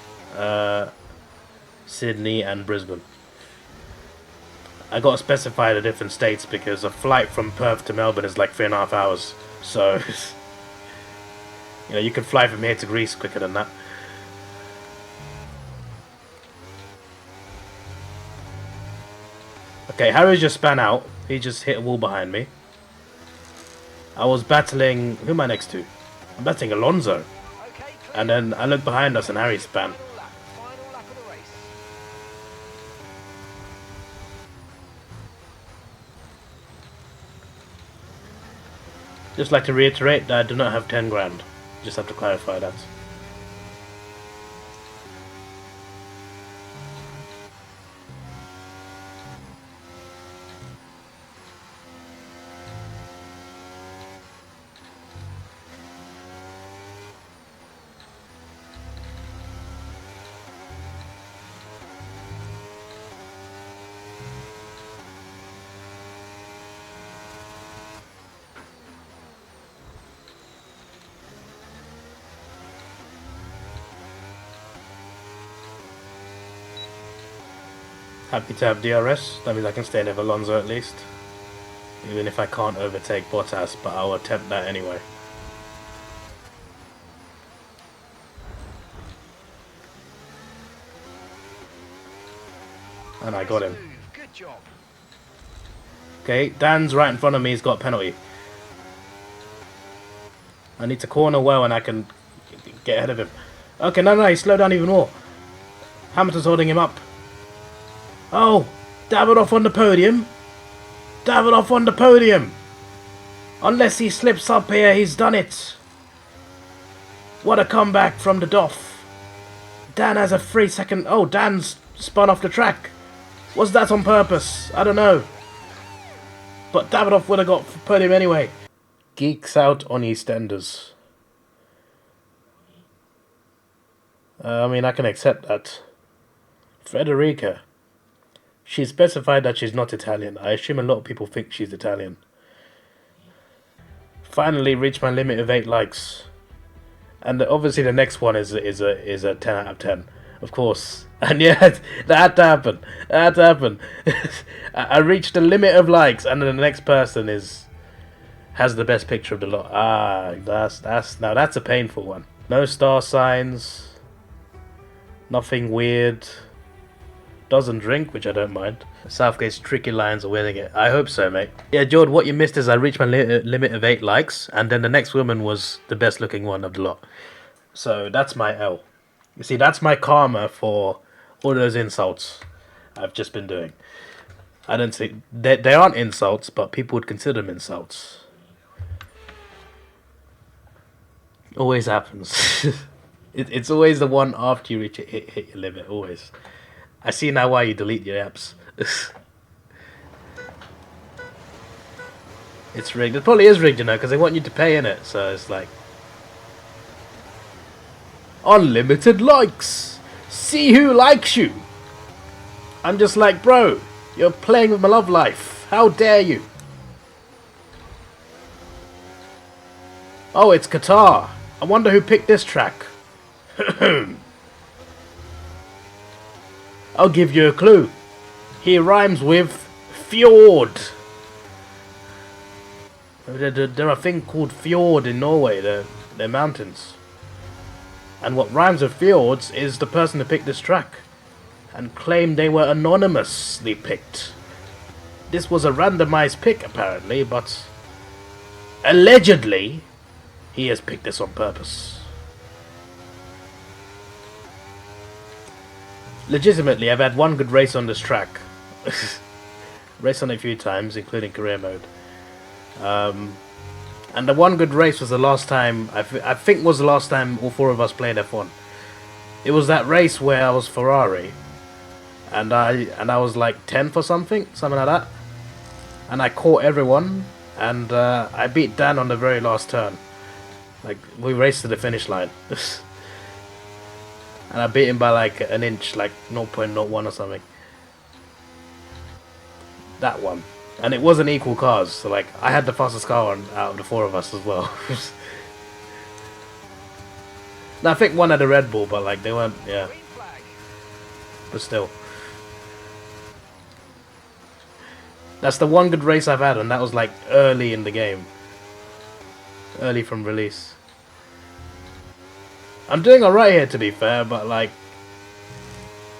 Sydney and Brisbane. I got to specify the different states because a flight from Perth to Melbourne is like 3.5 hours. So, you know, you can fly from here to Greece quicker than that. Okay, Harry just span out. He just hit a wall behind me. I was battling... Who am I next to? I'm battling Alonso. Okay, And then I look behind us and Harry span. final lap of the race. Just like to reiterate that I do not have 10 grand. Just have to clarify that. Happy to have DRS. That means I can stay ahead of Alonso at least. Even if I can't overtake Bottas, but I'll attempt that anyway. And I got him. Smooth. Good job. Okay, Dan's right in front of me, he's got a penalty. I need to corner well and I can get ahead of him. Okay, no, he slowed down even more. Hamilton's holding him up. Oh, Davidoff on the podium. Davidoff on the podium. Unless he slips up here, he's done it. What a comeback from the Doff. Dan has a 3-second... Oh, Dan's spun off the track. Was that on purpose? I don't know. But Davidoff would have got podium anyway. Geeks out on EastEnders. I mean, I can accept that. Frederica. She specified that she's not Italian. I assume a lot of people think she's Italian. Finally reached my limit of 8 likes. And obviously the next one is a 10 out of 10. Of course. And yeah, that happened. That happened. I reached the limit of likes and then the next person has the best picture of the lot. That's a painful one. No star signs. Nothing weird. Doesn't drink, which I don't mind. Southgate's tricky lines are winning it. I hope so, mate. Yeah, Jord, what you missed is I reached my limit of 8 likes, and then the next woman was the best looking one of the lot. So that's my L. You see, that's my karma for all those insults I've just been doing. I don't see... They aren't insults, but people would consider them insults. Always happens. It's always the one after you hit your limit, always. I see now why you delete your apps. It's rigged. It probably is rigged, you know, because they want you to pay in it. So it's like... Unlimited likes! See who likes you! I'm just like, bro, you're playing with my love life. How dare you? Oh, it's Qatar. I wonder who picked this track. I'll give you a clue. He rhymes with fjord. There are a thing called fjord in Norway. They're mountains. And what rhymes with fjords is the person who picked this track and claimed they were anonymously picked. This was a randomized pick apparently, but allegedly he has picked this on purpose. Legitimately, I've had one good race on this track. Raced on it a few times, including career mode. And the one good race was the last time, I think was the last time all 4 of us played F1. It was that race where I was Ferrari. And I was like 10th or something like that. And I caught everyone. And I beat Dan on the very last turn. Like, we raced to the finish line. And I beat him by like an inch, like 0.01 or something. That one. And it wasn't equal cars, so like I had the fastest car out of the 4 of us as well. Now I think one had a Red Bull, but like they weren't, yeah. But still. That's the one good race I've had, and that was like early in the game. Early from release. I'm doing alright here, to be fair, but like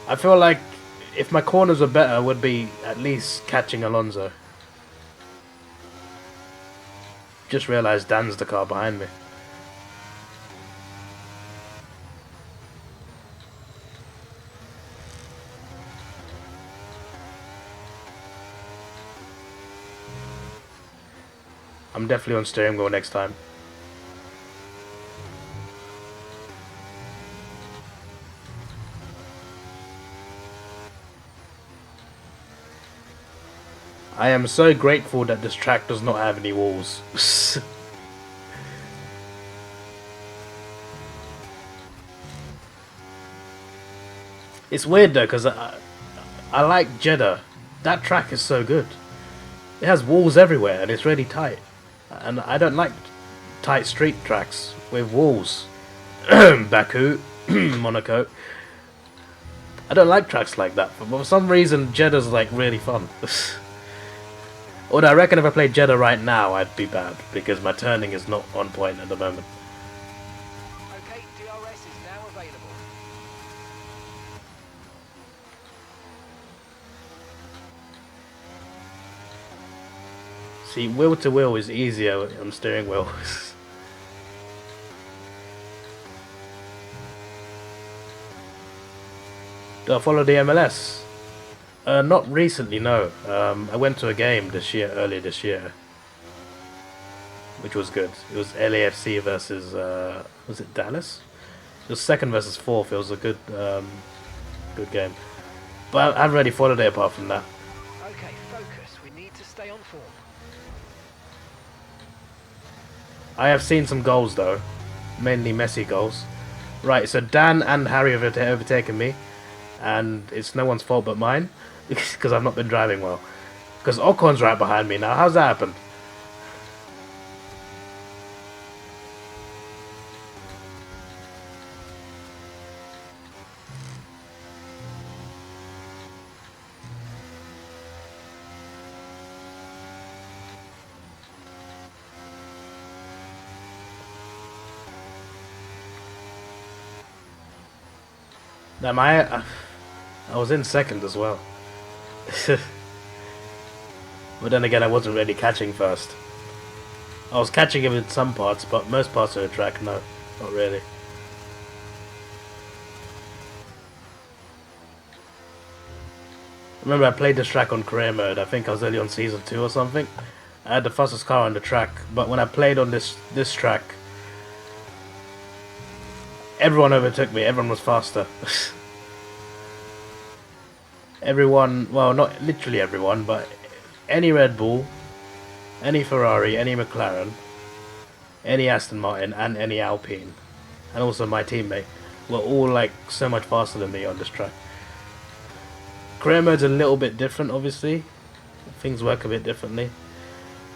I feel like if my corners were better, I would be at least catching Alonso. Just realised Dan's the car behind me. I'm definitely on steering wheel next time. I am so grateful that this track does not have any walls. It's weird though, because I like Jeddah. That track is so good. It has walls everywhere and it's really tight. And I don't like tight street tracks with walls. Baku, Monaco. I don't like tracks like that, but for some reason Jeddah's like really fun. Although I reckon if I played Jeddah right now, I'd be bad, because my turning is not on point at the moment. Okay, DRS is now available. See, wheel to wheel is easier on steering wheel. Do I follow the MLS? Not recently, no. I went to a game earlier this year, which was good. It was LAFC versus, was it Dallas? It was second versus fourth. It was a good game. But I haven't really followed it apart from that. Okay, focus. We need to stay on form. I have seen some goals though, mainly Messi goals. Right, so Dan and Harry have overtaken me, and it's no one's fault but mine, because I've not been driving well. Because Ocon's right behind me now. How's that happen? Damn, I was in second as well. But then again, I wasn't really catching first. I was catching him in some parts, but most parts of the track, no, not really. Remember, I played this track on career mode. I think I was only on season 2 or something. I had the fastest car on the track, but when I played on this track, everyone overtook me. Everyone was faster. Everyone, well, not literally everyone, but any Red Bull, any Ferrari, any McLaren, any Aston Martin, and any Alpine, and also my teammate, were all like so much faster than me on this track. Career mode's a little bit different, obviously. Things work a bit differently,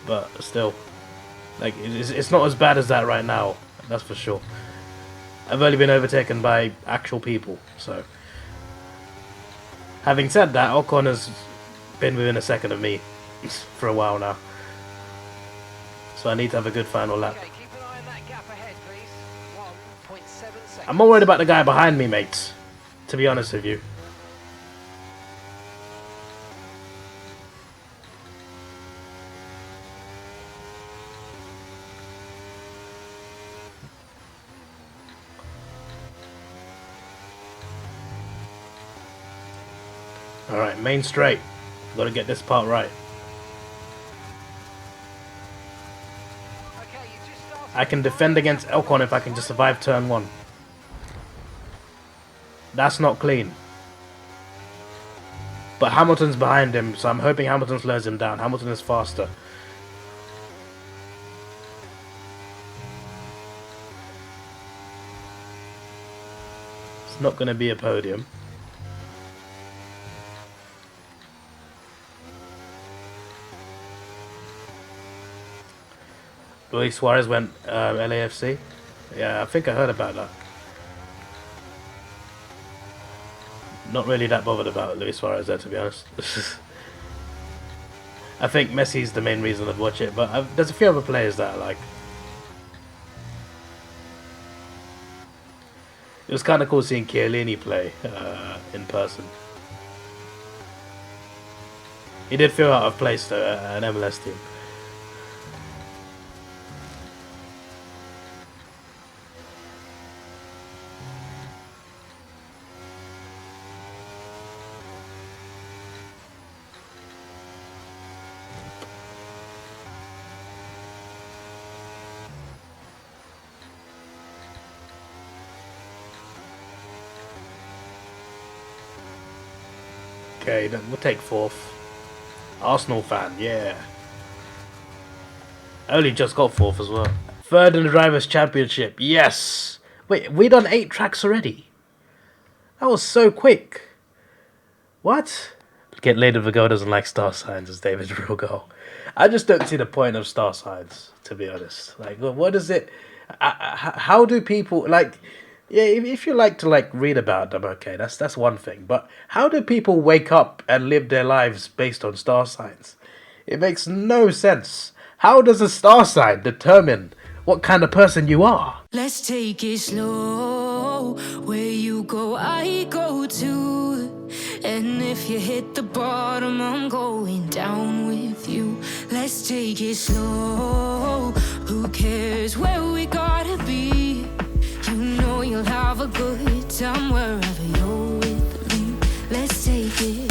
but still, like it's not as bad as that right now. That's for sure. I've only been overtaken by actual people, so. Having said that, Ocon has been within a second of me for a while now. So I need to have a good final lap. Okay, keep an eye on that gap ahead, please. 1.7 seconds. I'm more worried about the guy behind me, mates, to be honest with you. Alright, main straight. Gotta get this part right. Okay, you just started. I can defend against Ocon if I can just survive turn 1. That's not clean. But Hamilton's behind him, so I'm hoping Hamilton slows him down. Hamilton is faster. It's not gonna be a podium. Luis Suarez went LAFC. Yeah, I think I heard about that. Not really that bothered about Luis Suarez there, to be honest. I think Messi's the main reason I'd watch it, but there's a few other players that I like. It was kind of cool seeing Chiellini play in person. He did feel out of place though at an MLS team. Okay, then we'll take 4th. Arsenal fan, yeah. I only just got 4th as well. 3rd in the Drivers' Championship, yes! Wait, we done 8 tracks already? That was so quick. What? Get laid if a girl doesn't like star signs, is David's real goal. I just don't see the point of star signs, to be honest. Like, what is it? How do people, like... Yeah, if you like to like read about them, okay, that's one thing. But how do people wake up and live their lives based on star signs? It makes no sense. How does a star sign determine what kind of person you are? Let's take it slow. Where you go, I go too. And if you hit the bottom, I'm going down with you. Let's take it slow. Who cares where we gotta be? You know you'll have a good time wherever you're with me. it.